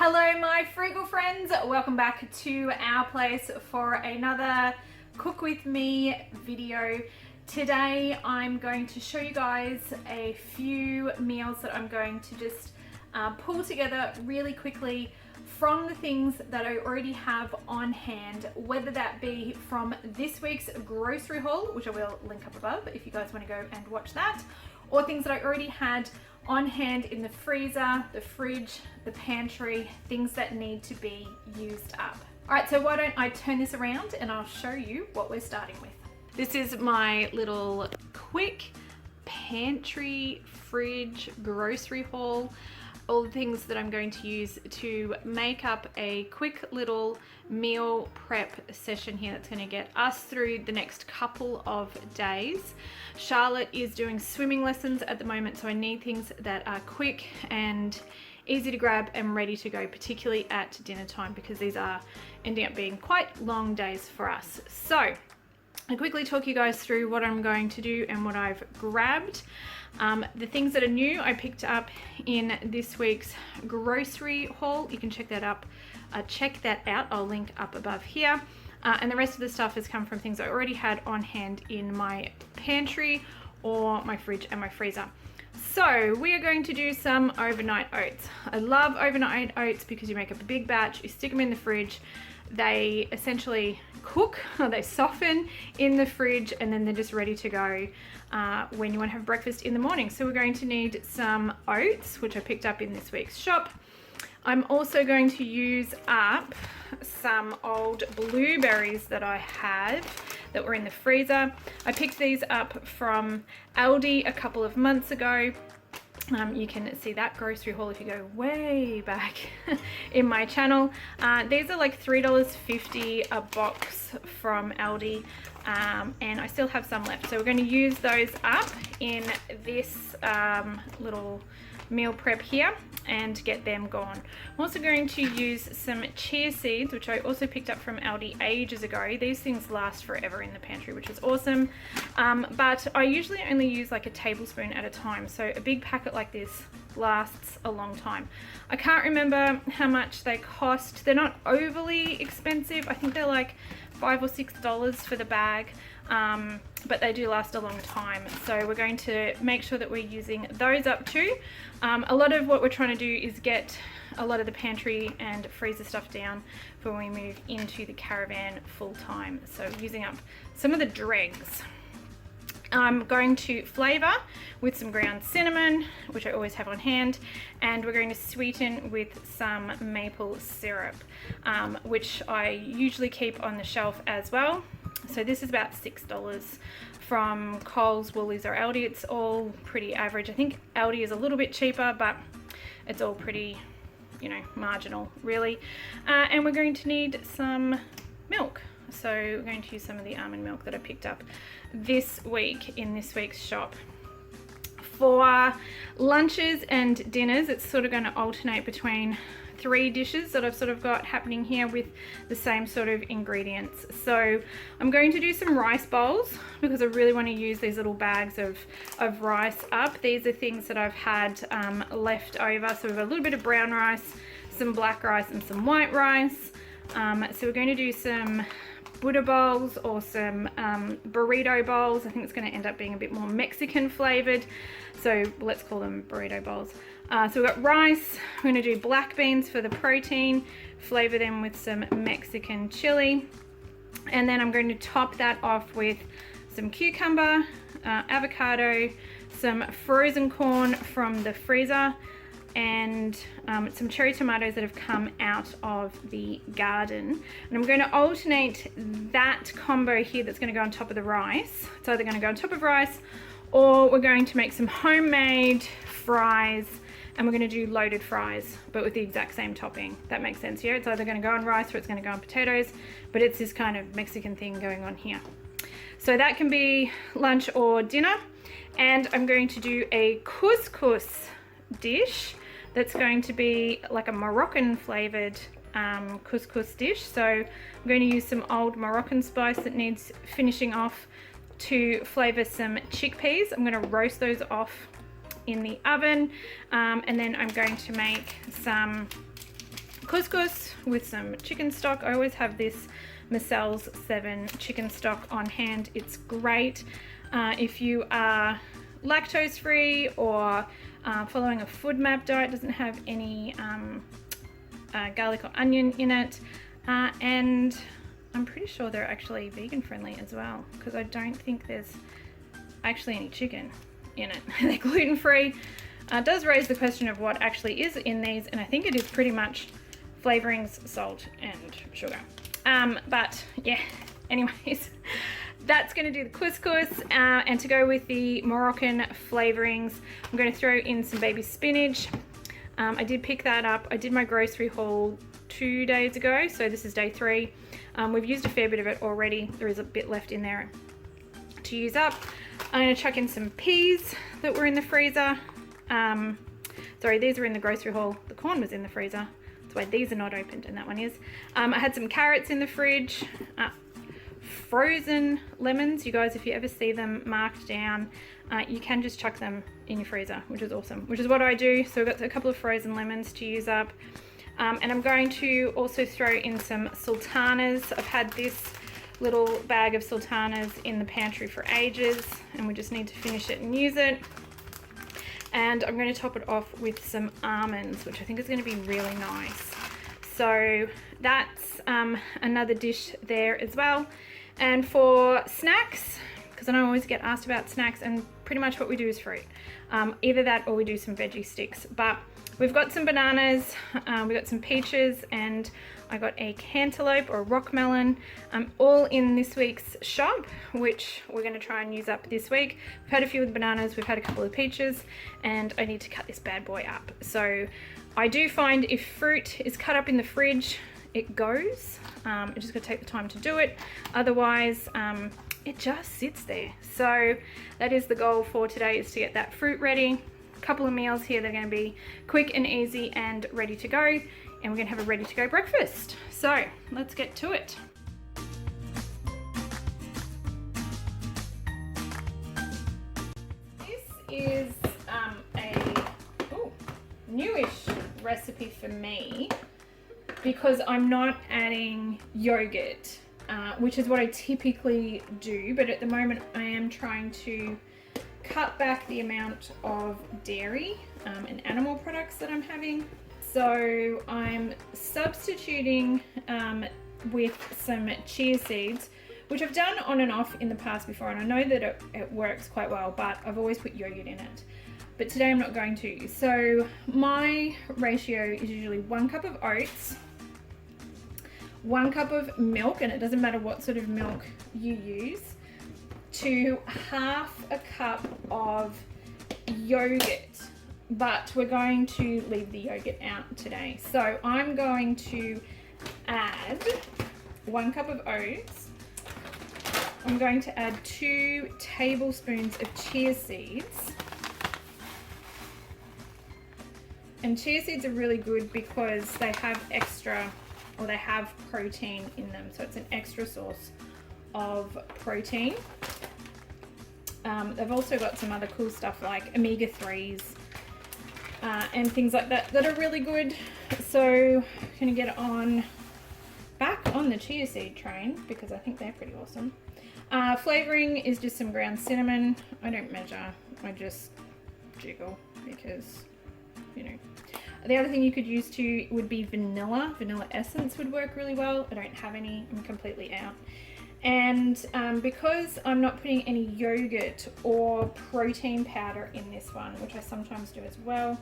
Hello my frugal friends, welcome back to our place for another cook with me video. Today I'm going to show you guys a few meals that I'm going to just pull together really quickly from the things that I already have on hand, whether that be from this week's grocery haul, which I will link up above if you guys want to go and watch that, or things that I already had on hand in the freezer, the fridge, the pantry, things that need to be used up. All right, so why don't I turn this around and I'll show you what we're starting with. This is my little quick pantry, fridge, grocery haul. All the things that I'm going to use to make up a quick little meal prep session here that's going to get us through the next couple of days. Charlotte is doing swimming lessons at the moment, so I need things that are quick and easy to grab and ready to go, particularly at dinner time, because these are ending up being quite long days for us. So I'll quickly talk you guys through what I'm going to do and what I've grabbed. The things that are new I picked up in this week's grocery haul. You can check that out. I'll link up above here. And the rest of the stuff has come from things I already had on hand in my pantry or my fridge and my freezer. So we are going to do some overnight oats. I love overnight oats because you make up a big batch, you stick them in the fridge, they essentially cook, or they soften in the fridge, and then they're just ready to go when you want to have breakfast in the morning. So we're going to need some oats, which I picked up in this week's shop. I'm also going to use up some old blueberries that I had that were in the freezer. I picked these up from Aldi a couple of months ago. You can see that grocery haul if you go way back in my channel. These are like $3.50 a box from Aldi, and I still have some left. So we're going to use those up in this little meal prep here and get them gone. I'm also going to use some chia seeds, which I also picked up from Aldi ages ago. These things last forever in the pantry, which is awesome. But I usually only use like a tablespoon at a time, so a big packet like this lasts a long time. I can't remember how much they cost. They're not overly expensive. I think they're like $5 or $6 for the bag, but they do last a long time. So we're going to make sure that we're using those up too. A lot of what we're trying to do is get a lot of the pantry and freezer stuff down for when we move into the caravan full time. So using up some of the dregs. I'm going to flavour with some ground cinnamon, which I always have on hand, and we're going to sweeten with some maple syrup, which I usually keep on the shelf as well. So this is about $6 from Coles, Woolies or Aldi. It's all pretty average. I think Aldi is a little bit cheaper, but it's all pretty, you know, marginal really. And we're going to need some milk. So we're going to use some of the almond milk that I picked up this week in this week's shop. For lunches and dinners, it's sort of going to alternate between 3 dishes that I've sort of got happening here with the same sort of ingredients. So I'm going to do some rice bowls because I really want to use these little bags of rice up. These are things that I've had left over. So we've got a little bit of brown rice, some black rice and some white rice. So we're going to do some Buddha bowls or some burrito bowls. I think it's going to end up being a bit more Mexican flavored, so let's call them burrito bowls. So we've got rice. We're going to do black beans for the protein, flavor them with some Mexican chili, and then I'm going to top that off with some cucumber, avocado, some frozen corn from the freezer, and some cherry tomatoes that have come out of the garden. And I'm going to alternate that combo here that's going to go on top of the rice. It's either going to go on top of rice, or we're going to make some homemade fries, and we're going to do loaded fries but with the exact same topping. That makes sense, yeah? It's either going to go on rice or it's going to go on potatoes, but it's this kind of Mexican thing going on here. So that can be lunch or dinner. And I'm going to do a couscous dish that's going to be like a Moroccan flavored couscous dish. So I'm going to use some old Moroccan spice that needs finishing off to flavor some chickpeas. I'm going to roast those off in the oven, and then I'm going to make some couscous with some chicken stock. I always have this Marcel's 7 chicken stock on hand. It's great if you are lactose free or following a food map diet, doesn't have any garlic or onion in it, and I'm pretty sure they're actually vegan friendly as well, because I don't think there's actually any chicken in it. They're gluten free. It does raise the question of what actually is in these, and I think it is pretty much flavorings, salt and sugar. But yeah, anyways, that's going to do the couscous, and to go with the Moroccan flavorings, I'm going to throw in some baby spinach. I did pick that up. I did my grocery haul 2 days ago, so this is day 3. We've used a fair bit of it already. There is a bit left in there to use up. I'm going to chuck in some peas that were in the freezer. Sorry, these are in the grocery haul. The corn was in the freezer. That's why these are not opened and that one is. I had some carrots in the fridge. Frozen lemons. You guys, if you ever see them marked down, you can just chuck them in your freezer, which is awesome, which is what I do. So we've got a couple of frozen lemons to use up. And I'm going to also throw in some sultanas. I've had this little bag of sultanas in the pantry for ages, and we just need to finish it and use it. And I'm going to top it off with some almonds, which I think is going to be really nice. So that's another dish there as well. And for snacks, because I don't always get asked about snacks, and pretty much what we do is fruit. Either that or we do some veggie sticks. But we've got some bananas, we've got some peaches, and I got a cantaloupe or a rock melon, all in this week's shop, which we're going to try and use up this week. We've had a few of the bananas, we've had a couple of peaches, and I need to cut this bad boy up. So I do find if fruit is cut up in the fridge, it goes. You just got to take the time to do it. Otherwise, it just sits there. So that is the goal for today, is to get that fruit ready. A couple of meals here, they're going to be quick and easy and ready to go. And we're going to have a ready to go breakfast. So let's get to it. This is a newish recipe for me, because I'm not adding yogurt, which is what I typically do, but at the moment I am trying to cut back the amount of dairy and animal products that I'm having. So I'm substituting with some chia seeds, which I've done on and off in the past before, and I know that it works quite well, but I've always put yogurt in it. But today I'm not going to. So my ratio is usually 1 cup of oats, 1 cup of milk, and it doesn't matter what sort of milk you use, to half a cup of yogurt. But we're going to leave the yogurt out today. So I'm going to add 1 cup of oats. I'm going to add 2 tablespoons of chia seeds. And chia seeds are really good because they have they have protein in them. So it's an extra source of protein. They've also got some other cool stuff like omega-3s and things like that that are really good. So I'm gonna get back on the chia seed train, because I think they're pretty awesome. Flavoring is just some ground cinnamon. I don't measure, I just jiggle, because, you know. The other thing you could use too would be vanilla. Vanilla essence would work really well. I don't have any, I'm completely out. And because I'm not putting any yogurt or protein powder in this one, which I sometimes do as well,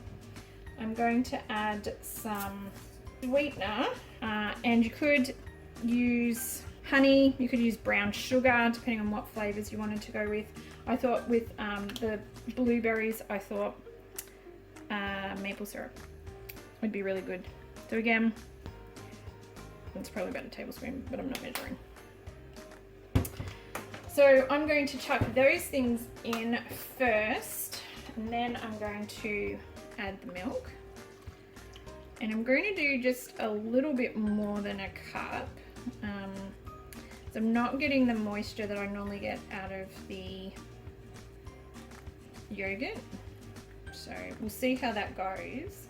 I'm going to add some sweetener, and you could use honey, you could use brown sugar, depending on what flavors you wanted to go with. I thought with the blueberries, I thought maple syrup would be really good. So again, it's probably about a tablespoon, but I'm not measuring. So I'm going to chuck those things in first, and then I'm going to add the milk. And I'm going to do just a little bit more than a cup. So I'm not getting the moisture that I normally get out of the yogurt. So we'll see how that goes.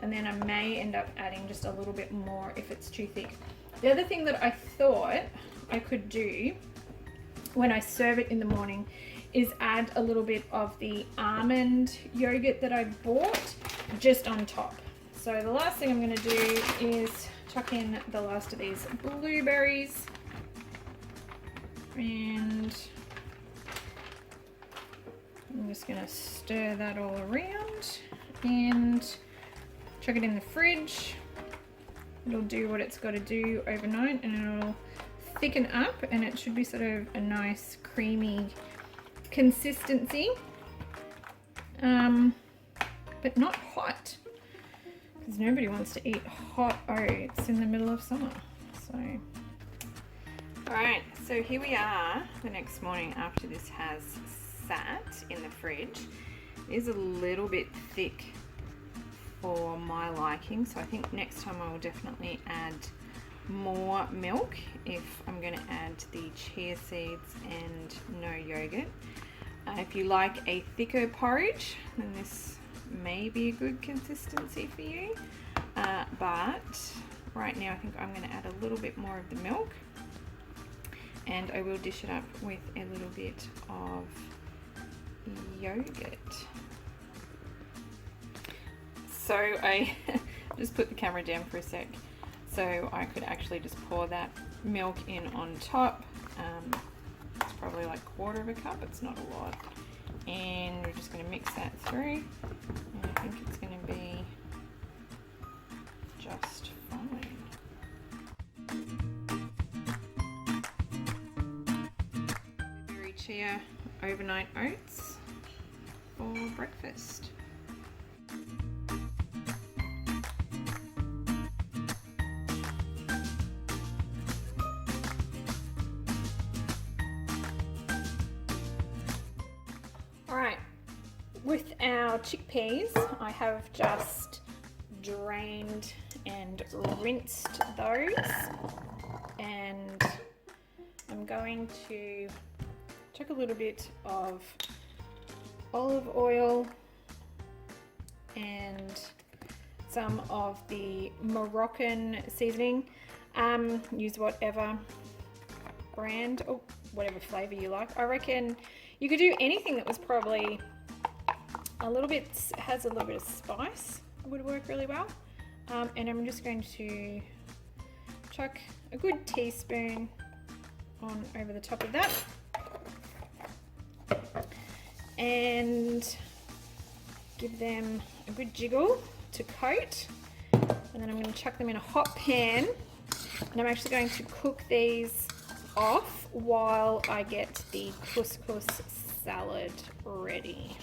and then I may end up adding just a little bit more if it's too thick. The other thing that I thought I could do when I serve it in the morning is add a little bit of the almond yogurt that I bought just on top. So the last thing I'm going to do is chuck in the last of these blueberries, and I'm just going to stir that all around and chuck it in the fridge. It'll do what it's got to do overnight, and it'll thicken up, and it should be sort of a nice creamy consistency, but not hot, because nobody wants to eat hot oats in the middle of summer. So alright, so here we are the next morning after this has sat in the fridge. It is a little bit thick for my liking, so I think next time I will definitely add more milk if I'm going to add the chia seeds and no yogurt. If you like a thicker porridge, then this may be a good consistency for you, but right now I think I'm going to add a little bit more of the milk, and I will dish it up with a little bit of yogurt. So I just put the camera down for a sec so I could actually just pour that milk in on top. It's probably like 1/4 of a cup, it's not a lot. And we're just going to mix that through, and I think it's going to be just fine. Berry chia overnight oats for breakfast. Alright, with our chickpeas, I have just drained and rinsed those, and I'm going to chuck a little bit of olive oil and some of the Moroccan seasoning. Use whatever brand or whatever flavor you like. I reckon you could do anything that was probably a little bit, has a little bit of spice, would work really well. And I'm just going to chuck a good teaspoon on over the top of that, and give them a good jiggle to coat. And then I'm going to chuck them in a hot pan, and I'm actually going to cook these off while I get the couscous salad ready.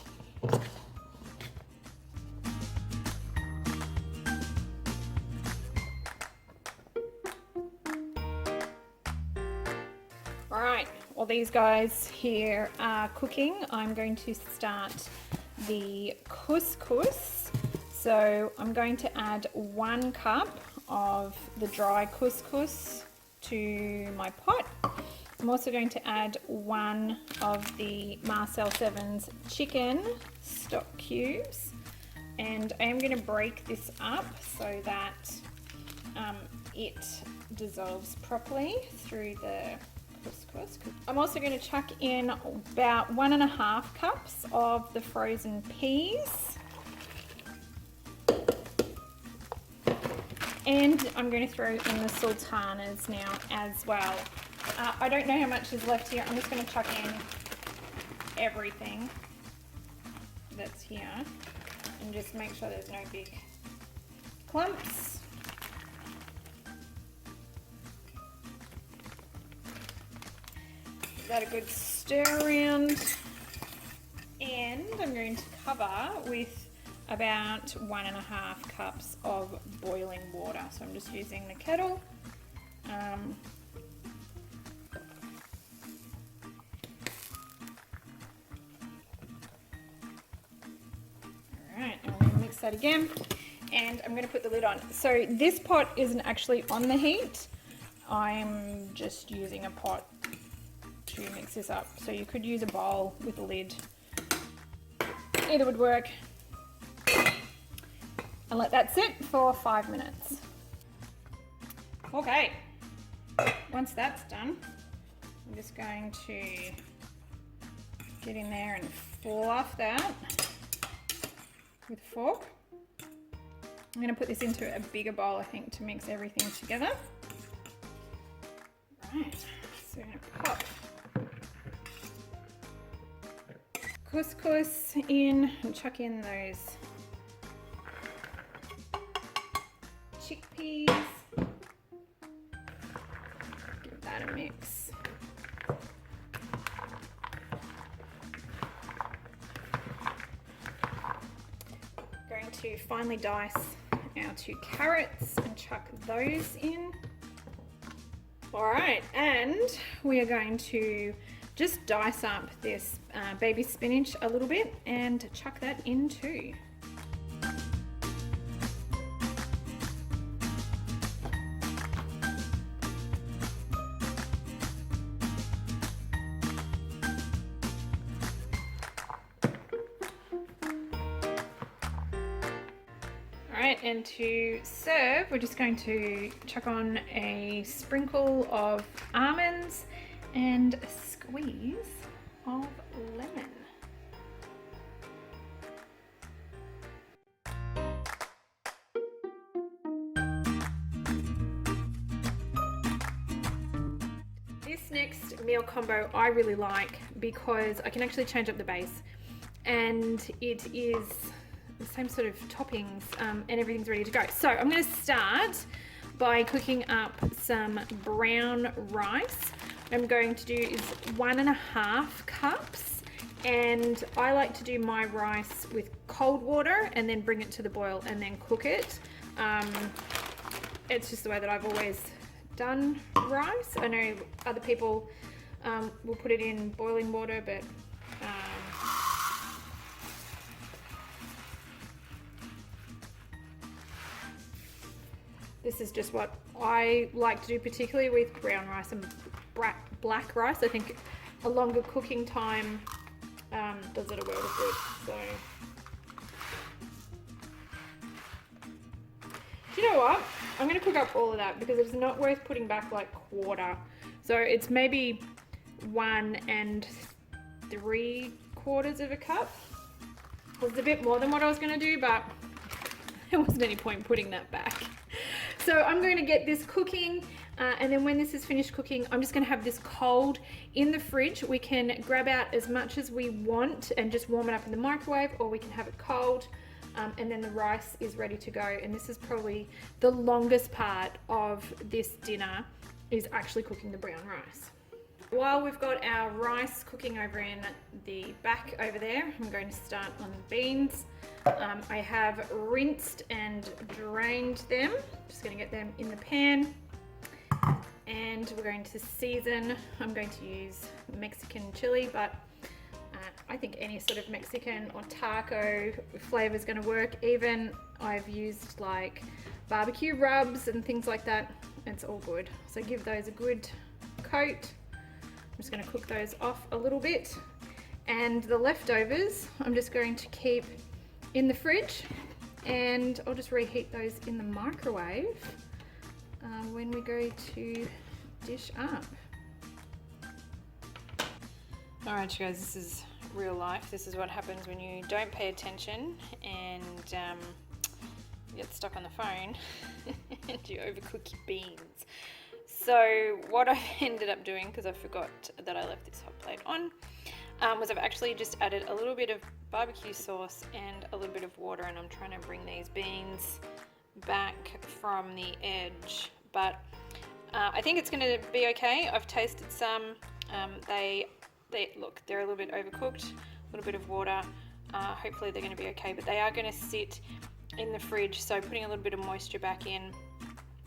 Alright, while these guys here are cooking, I'm going to start the couscous. So I'm going to add 1 cup of the dry couscous to my pot. I'm also going to add 1 of the Marcel 7's chicken stock cubes, and I am going to break this up so that it dissolves properly through the couscous. I'm also going to chuck in about 1.5 cups of the frozen peas, and I'm going to throw in the sultanas now as well. I don't know how much is left here. I'm just going to chuck in everything that's here and just make sure there's no big clumps. Give that a good stir around, and I'm going to cover with about 1.5 cups of boiling water. So I'm just using the kettle. That again, and I'm going to put the lid on. So this pot isn't actually on the heat. I'm just using a pot to mix this up. So you could use a bowl with a lid. Either would work. and let that sit for 5 minutes. Okay, once that's done, I'm just going to get in there and fluff that with a fork. I'm going to put this into a bigger bowl, I think, to mix everything together. Right, so I'm going to pop couscous in and chuck in those chickpeas. Give that a mix. Going to finely dice our 2 carrots and chuck those in. Alright, and we are going to just dice up this baby spinach a little bit and chuck that in too. Alright, and to serve, we're just going to chuck on a sprinkle of almonds and a squeeze of lemon. This next meal combo I really like because I can actually change up the base, and it is the same sort of toppings and everything's ready to go. So I'm going to start by cooking up some brown rice. What I'm going to do is 1.5 cups, and I like to do my rice with cold water and then bring it to the boil and then cook it. It's just the way that I've always done rice. I know other people will put it in boiling water, but this is just what I like to do, particularly with brown rice and black rice. I think a longer cooking time does it a world of good. So, do you know what? I'm going to cook up all of that because it's not worth putting back like quarter. So it's maybe 1 3/4 cup. It was a bit more than what I was going to do, but there wasn't any point putting that back. So I'm going to get this cooking, and then when this is finished cooking, I'm just going to have this cold in the fridge. We can grab out as much as we want and just warm it up in the microwave, or we can have it cold, and then the rice is ready to go. And this is probably the longest part of this dinner, is actually cooking the brown rice. While we've got our rice cooking over in the back over there, I'm going to start on the beans. I have rinsed and drained them. Just going to get them in the pan, and we're going to season. I'm going to use Mexican chili, but I think any sort of Mexican or taco flavor is going to work. Even I've used like barbecue rubs and things like that. It's all good. So give those a good coat. I'm just going to cook those off a little bit, and the leftovers I'm just going to keep in the fridge, and I'll just reheat those in the microwave when we go to dish up. Alright you guys, this is real life. This is what happens when you don't pay attention and you get stuck on the phone and you overcook your beans. So what I've ended up doing, because I forgot that I left this hot plate on, was I've actually just added a little bit of barbecue sauce and a little bit of water, and I'm trying to bring these beans back from the edge, but I think it's going to be okay. I've tasted some. They look, they're a little bit overcooked, a little bit of water. Hopefully they're going to be okay, but they are going to sit in the fridge, so putting a little bit of moisture back in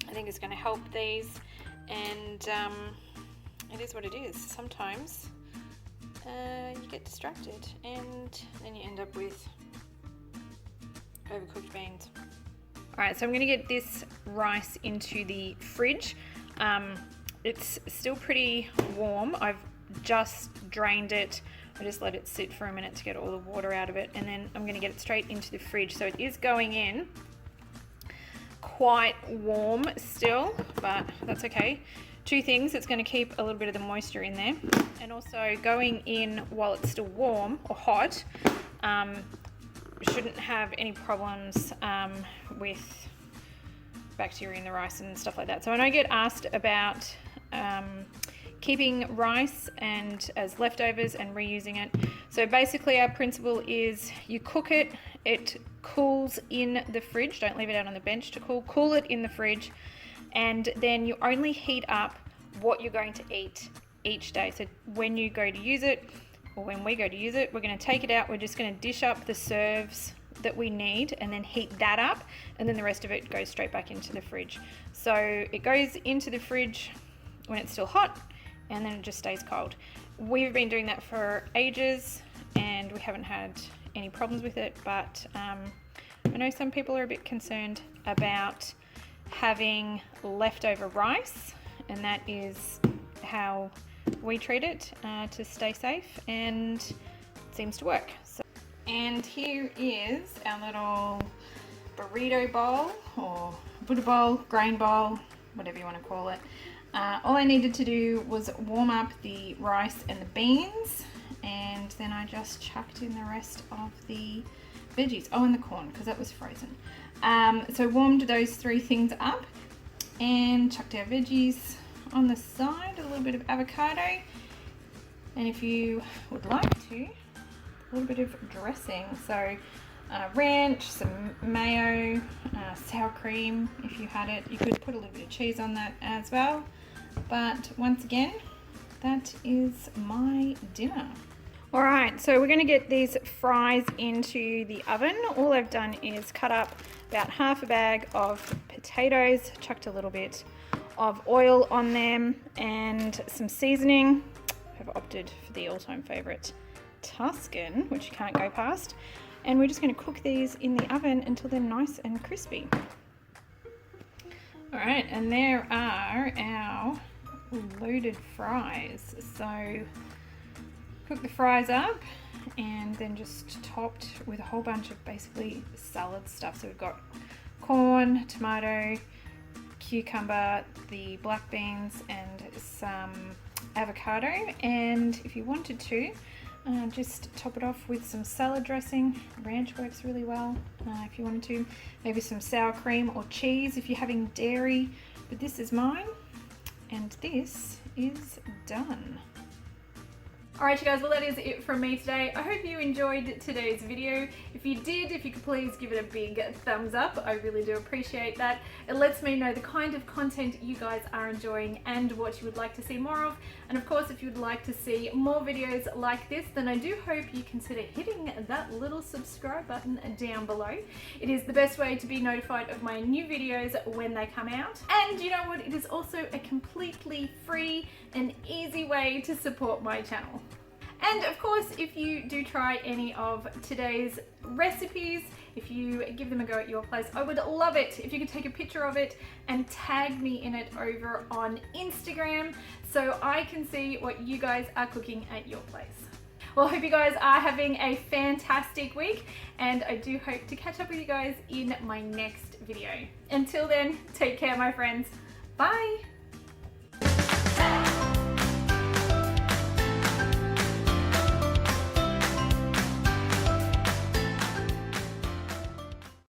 I think is going to help these, and it is what it is. Sometimes you get distracted and then you end up with overcooked beans. Alright, so I'm going to get this rice into the fridge. It's still pretty warm. I've just drained it. I just let it sit for a minute to get all the water out of it, and then I'm going to get it straight into the fridge. So it is going in quite warm still, but that's okay. Two things, it's going to keep a little bit of the moisture in there, and also going in while it's still warm or hot shouldn't have any problems with bacteria in the rice and stuff like that. So when I get asked about keeping rice and as leftovers and reusing it, so basically our principle is you cook it, it cools in the fridge, don't leave it out on the bench to cool it in the fridge, and then you only heat up what you're going to eat each day. So when you go to use it, or when we go to use it, we're going to take it out, we're just going to dish up the serves that we need and then heat that up, and then the rest of it goes straight back into the fridge. So it goes into the fridge when it's still hot, and then it just stays cold. We've been doing that for ages and we haven't had any problems with it, but I know some people are a bit concerned about having leftover rice, and that is how we treat it to stay safe, and it seems to work. So, and here is our little burrito bowl or Buddha bowl, grain bowl, whatever you want to call it. All I needed to do was warm up the rice and the beans, and then I just chucked in the rest of the veggies. Oh, and the corn, because that was frozen. So warmed those three things up and chucked our veggies on the side, a little bit of avocado, and if you would like to, a little bit of dressing. So ranch, some mayo, sour cream if you had it. You could put a little bit of cheese on that as well. But once again, that is my dinner. All right, so we're going to get these fries into the oven. All I've done is cut up about half a bag of potatoes, chucked a little bit of oil on them and some seasoning. I've opted for the all-time favorite Tuscan, which you can't go past. And we're just going to cook these in the oven until they're nice and crispy. All right, and there are our loaded fries. So cook the fries up and then just topped with a whole bunch of basically salad stuff. So we've got corn, tomato, cucumber, the black beans, and some avocado. And if you wanted to, just top it off with some salad dressing. Ranch works really well. If you wanted to, maybe some sour cream or cheese if you're having dairy. But this is mine, and this is done. Alright you guys, well that is it from me today. I hope you enjoyed today's video. If you did, if you could please give it a big thumbs up, I really do appreciate that. It lets me know the kind of content you guys are enjoying and what you would like to see more of. And of course, if you would like to see more videos like this, then I do hope you consider hitting that little subscribe button down below. It is the best way to be notified of my new videos when they come out. And you know what? It is also a completely free and easy way to support my channel. And of course, if you do try any of today's recipes, if you give them a go at your place, I would love it if you could take a picture of it and tag me in it over on Instagram so I can see what you guys are cooking at your place. Well, I hope you guys are having a fantastic week, and I do hope to catch up with you guys in my next video. Until then, take care, my friends. Bye.